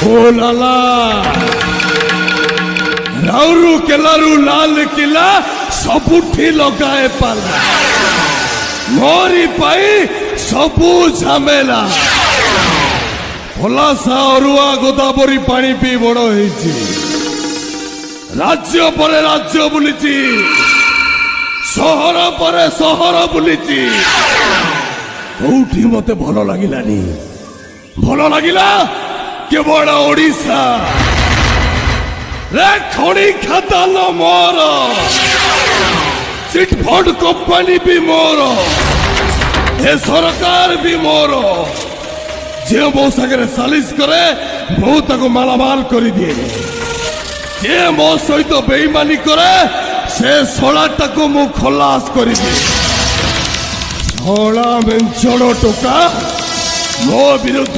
ओ लाला राउरू केलारू लाल किला सबुठी लगाए पाला मोरी पाई सबू झमेला पलासा अरुआ गोदावरी पानी पी बड़ होईची राज्य पर राज्य बुलीची सहर पर सहर बुलीची कोठी मते भल लागिलानी भल लागिला केवल ओडिशा रे खड़ी खाताल मोर चिटफंड कंपनी भी मोर ए सरकार भी मोर जे मो सागरे सालिश करे मो ताको मालामाल कर दिए जे मो सहित बेईमानी करे से सड़ाटा को मु खलास कर दिए सड़ा मेंचड़ टोका मो विरुद्ध